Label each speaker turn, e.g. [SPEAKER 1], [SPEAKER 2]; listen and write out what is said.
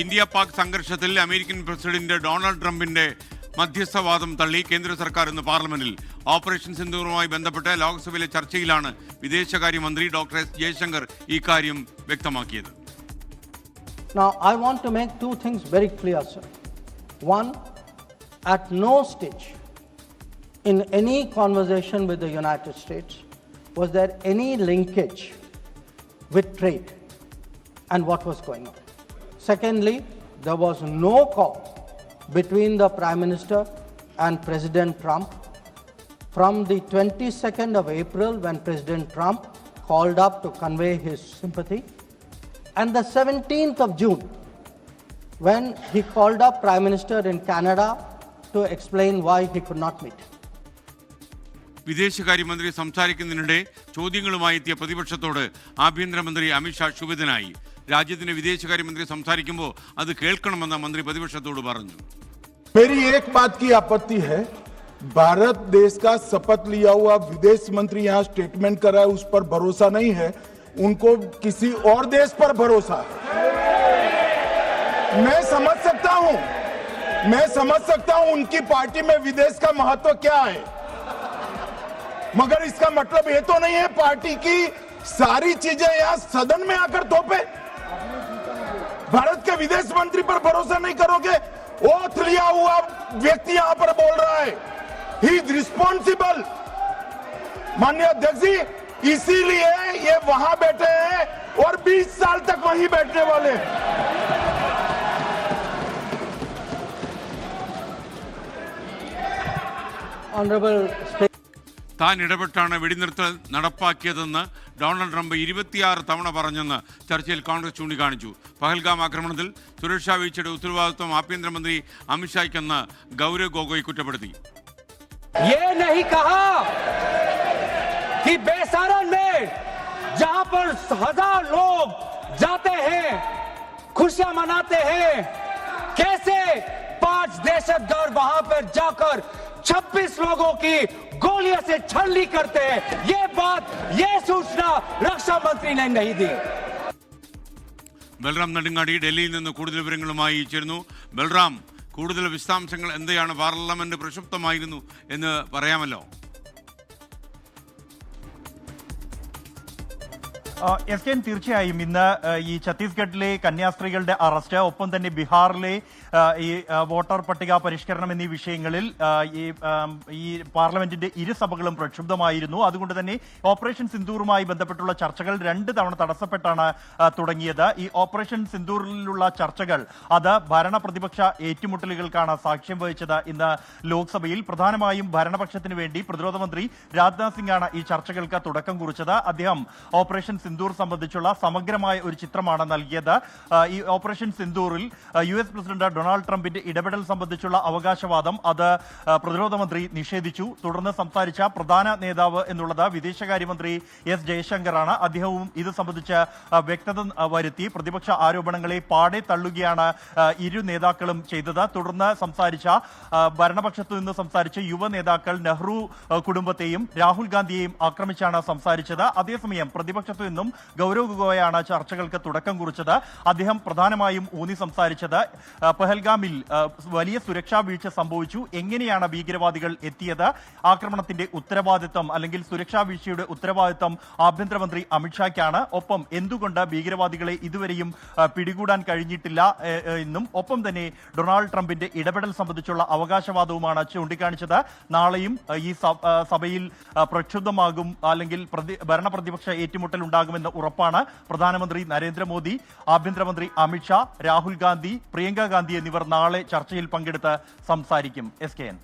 [SPEAKER 1] India Pak സംഘർഷത്തിൽ American president Donald ട്രംപിന്റെ മധ്യസ്ഥവാദം തള്ളി കേന്ദ്ര സർക്കാർ ഇന്ന് പാർലമെന്റിൽ. ഓപ്പറേഷൻ സിന്ദൂറുമായി ബന്ധപ്പെട്ട് ലോക്സഭയിലെ ചർച്ചയിലാണ് വിദേശകാര്യമന്ത്രി ഡോക്ടർ എസ് ജയശങ്കർ ഇക്കാര്യം വ്യക്തമാക്കിയത്.
[SPEAKER 2] Now, I want to make two things very clear, sir. One, at no stage in any conversation with the United States was there any linkage with trade and what was going on. Secondly, there was no call between the Prime Minister and President Trump from the 22nd of April when President Trump called up to convey his sympathy, and the 17th of June when he called up Prime Minister in Canada to explain why he could not meet.
[SPEAKER 1] വിദേശകാര്യമന്ത്രി സംസാരിക്കുന്നതിനിടെ ചോദ്യങ്ങളുമായി എത്തിയ പ്രതിപക്ഷത്തോട് ആഭ്യന്തരമന്ത്രി അമിത്ഷാ ക്ഷുഭിതനായി. രാജ്യത്തിന്റെ വിദേശകാര്യമന്ത്രി സംസാരിക്കുമ്പോൾ അത് കേൾക്കണമെന്ന് മന്ത്രി പ്രതിപക്ഷത്തോട് പറഞ്ഞു.
[SPEAKER 3] मेरी एक बात की आपत्ति है, भारत देश का शपथ लिया हुआ विदेश मंत्री यहाँ स्टेटमेंट कर रहा है, उस पर भरोसा नहीं है, उनको किसी और देश पर भरोसा है. मैं समझ सकता हूं उनकी पार्टी में विदेश का महत्व क्या है, मगर इसका मतलब ये तो नहीं है पार्टी की सारी चीजें यहाँ सदन में आकर थोपे. भारत के विदेश मंत्री पर भरोसा नहीं करोगे? ओथ लिया हुआ व्यक्ति यहाँ पर बोल रहा है, ही इज रिस्पॉन्सिबल. माननीय अध्यक्ष जी, इसीलिए ये वहां बैठे हैं और 20 साल तक वहीं बैठने वाले हैं.
[SPEAKER 2] Honorable Speaker.
[SPEAKER 1] താൻ ഇടപെട്ടാണ് വെടിനിർത്തൽ നടപ്പാക്കിയതെന്ന് ഡൊണാൾഡ് ട്രംപ് 26 തവണ പറഞ്ഞെന്ന് ചർച്ചയിൽ കോൺഗ്രസ് ചൂണ്ടിക്കാണിച്ചു. പഹൽഗാം ആക്രമണത്തിൽ സുരക്ഷാ വീഴ്ചയുടെ ഉത്തരവാദിത്വം ആഭ്യന്തരമന്ത്രി അമിത്ഷായ്ക്കെന്ന് ഗൗരവ് ഗൊഗോയ് കുറ്റപ്പെടുത്തി.
[SPEAKER 4] ये नहीं कहा कि बेसारन में जहां पर 1000 लोग जाते हैं, खुशियां मनाते हैं, कैसे 5 दहशतगर्द वहां पर जाकर 26 लोगों की गोलियों से छलनी करते हैं. ये सूचना रक्षा मंत्री ने नहीं दी.
[SPEAKER 1] ബൽറാം നെടുങ്ങാടി ഡൽഹിയിൽ നിന്ന് കൂടുതൽ വിവരങ്ങളുമായി ചേരുന്നു. ബൽറാം, കൂടുതൽ വിശദാംശങ്ങൾ എന്തെയാണ്? പാർലമെന്റ് പ്രക്ഷുബ്ധമായിരുന്നു എന്ന് പറയാമല്ലോ.
[SPEAKER 5] എസ് കെ, തീർച്ചയായും ഇന്ന് ഈ ഛത്തീസ്ഗഡിലെ കന്യാസ്ത്രീകളുടെ അറസ്റ്റ്, ഒപ്പം തന്നെ ബീഹാറിലെ ഈ വോട്ടർ പട്ടിക പരിഷ്കരണം എന്നീ വിഷയങ്ങളിൽ ഈ പാർലമെന്റിന്റെ ഇരുസഭകളും പ്രക്ഷുബ്ധമായിരുന്നു. അതുകൊണ്ട് തന്നെ ഓപ്പറേഷൻ സിന്ദൂറുമായി ബന്ധപ്പെട്ടുള്ള ചർച്ചകൾ 2 തവണ തടസ്സപ്പെട്ടാണ് തുടങ്ങിയത്. ഈ ഓപ്പറേഷൻ സിന്ദൂറിലുള്ള ചർച്ചകൾ അത് ഭരണ പ്രതിപക്ഷ ഏറ്റുമുട്ടലുകൾക്കാണ് സാക്ഷ്യം വഹിച്ചത്. ഇന്ന് ലോക്സഭയിൽ പ്രധാനമായും ഭരണപക്ഷത്തിന് വേണ്ടി പ്രതിരോധ മന്ത്രി രാജ്നാഥ് സിംഗ് ആണ് ഈ ചർച്ചകൾക്ക് തുടക്കം കുറിച്ചത്. അദ്ദേഹം ഓപ്പറേഷൻ സിന്ദൂർ സംബന്ധിച്ചുള്ള സമഗ്രമായ ഒരു ചിത്രമാണ് നൽകിയത്. ഈ ഓപ്പറേഷൻ സിന്ദൂറിൽ US പ്രസിഡന്റ് ഡൊണാൾഡ് ട്രംപിന്റെ ഇടപെടൽ സംബന്ധിച്ചുള്ള അവകാശവാദം അത് പ്രതിരോധ മന്ത്രി നിഷേധിച്ചു. തുടർന്ന് സംസാരിച്ച പ്രധാന നേതാവ് എന്നുള്ളത് വിദേശകാര്യമന്ത്രി എസ് ജയശങ്കറാണ്. അദ്ദേഹവും ഇത് സംബന്ധിച്ച് വ്യക്തത വരുത്തി. പ്രതിപക്ഷ ആരോപണങ്ങളെ പാടെ തള്ളുകയാണ് ഇരു നേതാക്കളും ചെയ്തത്. തുടർന്ന് സംസാരിച്ച ഭരണപക്ഷത്തു നിന്ന് സംസാരിച്ച യുവ നേതാക്കൾ നെഹ്റു കുടുംബത്തെയും രാഹുൽ ഗാന്ധിയെയും ആക്രമിച്ചാണ് സംസാരിച്ചത്. അതേസമയം പ്രതിപക്ഷത്തു നിന്നും ഗൗരവ് ഗൊഗോയാണ് ചർച്ചകൾക്ക് തുടക്കം കുറിച്ചത്. അദ്ദേഹം പ്രധാനമായും ഊന്നി സംസാരിച്ചത് പഹൽഗാമിൽ വലിയ സുരക്ഷാ വീഴ്ച സംഭവിച്ചു, എങ്ങനെയാണ് ഭീകരവാദികൾ എത്തിയത്, ആക്രമണത്തിന്റെ ഉത്തരവാദിത്വം അല്ലെങ്കിൽ സുരക്ഷാ വീഴ്ചയുടെ ഉത്തരവാദിത്വം ആഭ്യന്തരമന്ത്രി അമിത്ഷായ്ക്കാണ്. ഒപ്പം എന്തുകൊണ്ട് ഭീകരവാദികളെ ഇതുവരെയും പിടികൂടാൻ കഴിഞ്ഞിട്ടില്ല എന്നും ഒപ്പം തന്നെ ഡൊണാൾഡ് ട്രംപിന്റെ ഇടപെടൽ സംബന്ധിച്ചുള്ള അവകാശവാദവുമാണ് ചൂണ്ടിക്കാണിച്ചത്. നാളെയും ഈ സഭയിൽ പ്രക്ഷുബ്ധമാകും അല്ലെങ്കിൽ ഭരണ പ്രതിപക്ഷ ഏറ്റുമുട്ടൽ ഉണ്ടാകുമെന്ന് ഉറപ്പാണ്. പ്രധാനമന്ത്രി നരേന്ദ്രമോദി, ആഭ്യന്തരമന്ത്രി അമിത്ഷാ, രാഹുൽ ഗാന്ധി, പ്രിയങ്ക ഗാന്ധി എന്നിവർ നാളെ ചർച്ചയിൽ പങ്കെടുത്ത് സംസാരിക്കും. SKN.